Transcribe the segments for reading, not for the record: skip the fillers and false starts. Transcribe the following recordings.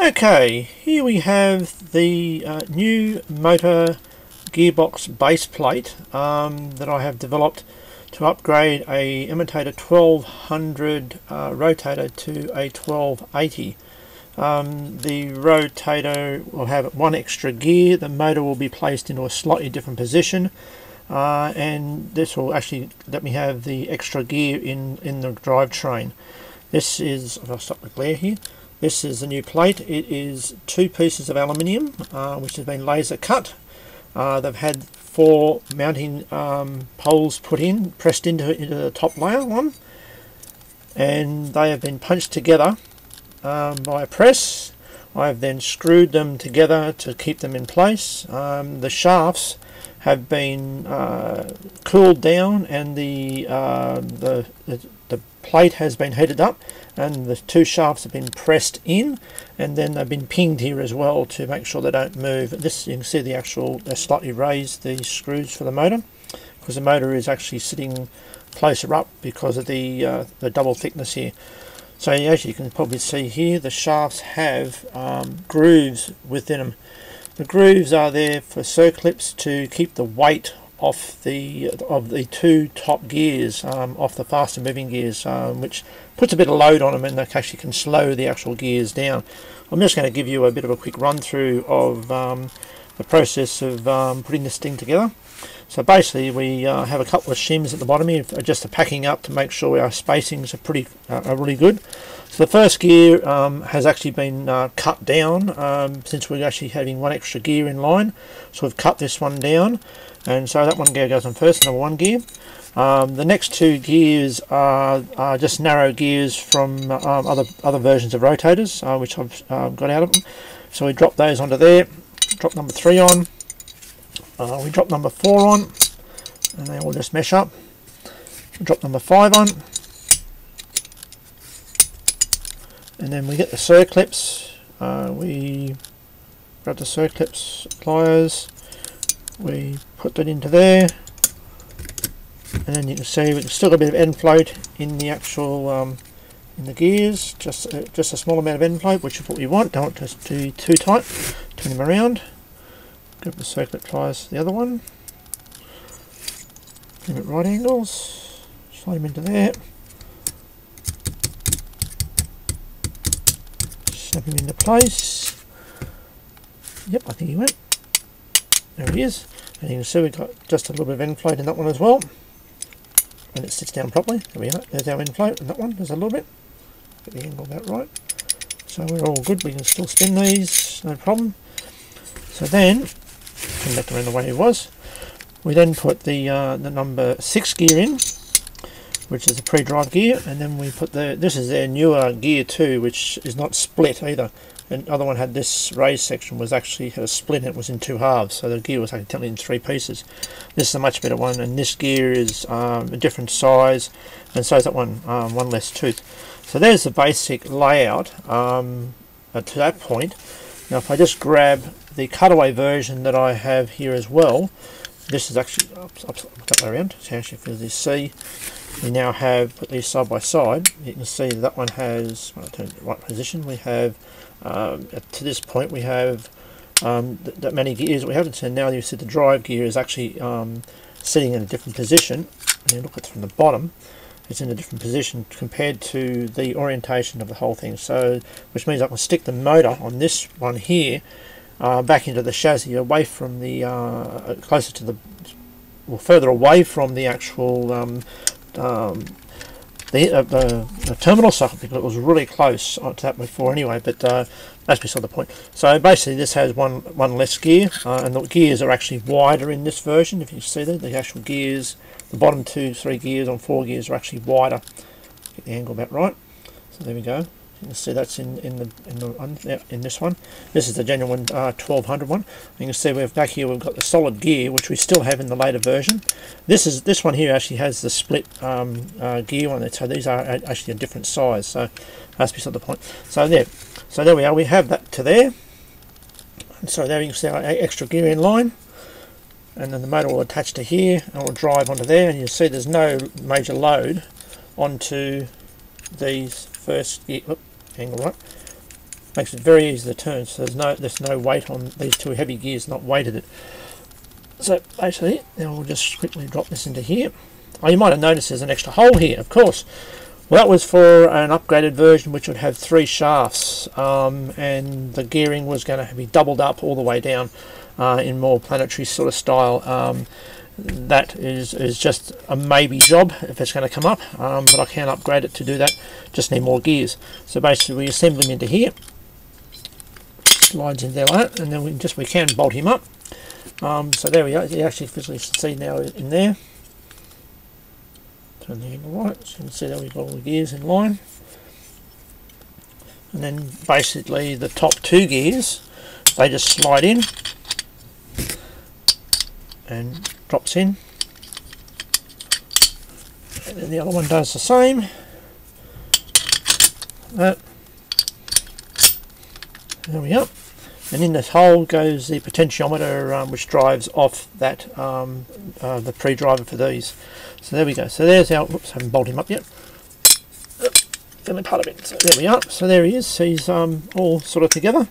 Okay, here we have the new motor gearbox base plate that I have developed to upgrade a Emotator 1200 rotator to a 1280. The rotator will have one extra gear, the motor will be placed into a slightly different position, and this will actually let me have the extra gear in the drivetrain. This is, if I'll stop the glare here, this is the new plate. It is 2 pieces of aluminium which has been laser cut. They've had 4 mounting poles pressed into the top layer one, and they have been punched together by a press. I have then screwed them together to keep them in place. The shafts have been cooled down, and the plate has been heated up, and the 2 shafts have been pressed in, and then they've been pinged here as well to make sure they don't move. This, you can see the actual, they slightly raised the screws for the motor, because the motor is actually sitting closer up because of the double thickness here. So as you can probably see here, the shafts have grooves within them. The grooves are there for circlips to keep the weight off the 2 top gears, off the faster moving gears, which puts a bit of load on them, and they actually can slow the actual gears down. I'm just going to give you a bit of a quick run through of the process of putting this thing together. So basically we have a couple of shims at the bottom here, just to packing up to make sure our spacings are really good. So the first gear has actually been cut down, since we're actually having 1 extra gear in line. So we've cut this one down, and so that one gear goes on first, number 1 gear. The next 2 gears are just narrow gears from other versions of rotators, which I've got out of them. So we drop those onto there, drop number 3 on, we drop number 4 on, and they all just mesh up. We drop number 5 on, and then we get the circlips. We grab the circlips pliers, we put that into there, and then you can see we can still get a bit of end float in the actual in the gears, just a small amount of end float, which is what we want. Don't want to be too tight. Turn them around, grab the circlip pliers, the other one, give it right angles, slide them into there, snap him into place. Yep, I think he went. There he is. And you can see we've got just a little bit of end float in that one as well. And it sits down properly. There we are. There's our end float in that one. There's a little bit. Get the angle about right. So we're all good. We can still spin these, no problem. So then, come back around the way it was. We then put the number 6 gear in, which is a pre-drive gear, and then we put this is their newer gear 2, which is not split either. And the other one had this raised section, was actually had a split, and it was in 2 halves, so the gear was actually in 3 pieces. This is a much better one, and this gear is a different size, and so is that one, one less tooth. So there's the basic layout to that point. Now if I just grab the cutaway version that I have here as well, this is actually that way around, so actually if you see, we now have put these side by side. You can see that one has, when I turn it to the right position, we have to this point we have that many gears we haven't seen. Now you see the drive gear is actually sitting in a different position, and you look at it from the bottom, it's in a different position compared to the orientation of the whole thing. So which means I can stick the motor on this one here back into the chassis, away from the closer to the, well, further away from the actual the terminal socket, because it was really close to that before anyway, but that's beside the point. So basically this has one less gear, and the gears are actually wider in this version. If you see that, the actual gears, the bottom 2, 3 gears on 4 gears are actually wider. Get the angle about right. So there we go. You can see that's in this one. This is the genuine 1200 one. You can see we've back here we've got the solid gear, which we still have in the later version. This one here actually has the split gear on it, so these are actually a different size. So that's beside the point. So there we are. We have that to there. And so there you can see our extra gear in line, and then the motor will attach to here and will drive onto there. And you see there's no major load onto these first gear. Angle right. makes it very easy to turn. So there's no weight on these two heavy gears, not weighted it. So basically, now we'll just quickly drop this into here. Oh, you might have noticed there's an extra hole here, of course. Well, that was for an upgraded version which would have 3 shafts, and the gearing was going to be doubled up all the way down in more planetary sort of style. That is just a maybe job if it's going to come up, but I can upgrade it to do that. Just need more gears. So basically we assemble him into here, slides in there like that, and then we can bolt him up. So there we go. You actually physically see now in there. Turn the angle right, so you can see that we've got all the gears in line. And then basically the top 2 gears, they just slide in and drops in. And then the other one does the same. That. There we go. And in this hole goes the potentiometer, which drives off that the pre-driver for these. So there we go. So there's our. Whoops, haven't bolted him up yet. Feeling part of it. So there we are. So there he is. So he's all sort of together.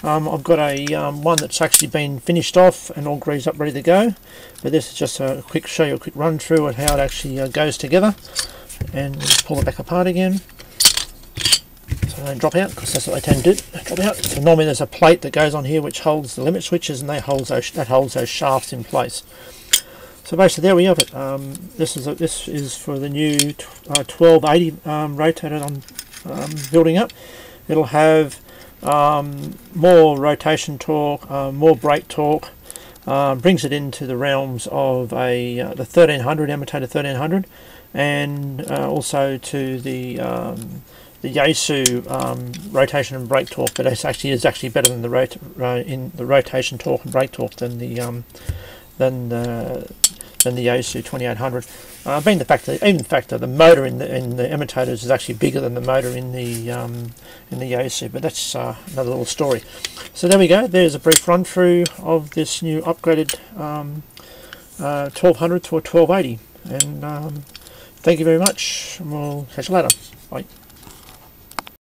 I've got a one that's actually been finished off and all greased up, ready to go. But this is just a quick show you a quick run through of how it actually goes together. And pull it back apart again. So they don't drop out, because that's what they tend to do. They drop out. So normally there's a plate that goes on here which holds the limit switches, and that holds those shafts in place. So basically there we have it. This is for the new 1280 rotator I'm building up. It'll have more rotation torque, more brake torque. Brings it into the realms of the 1300 Emotator 1300, and also to the Yaesu rotation and brake torque, but it is actually better than the rotation torque and brake torque than the Yaesu 2800. Being the fact that the motor in the Emotators is actually bigger than the motor in the Yaesu, but that's another little story. So there we go. There's a brief run through of this new upgraded 1200 to a 1280, and thank you very much, and we'll catch you later. Bye.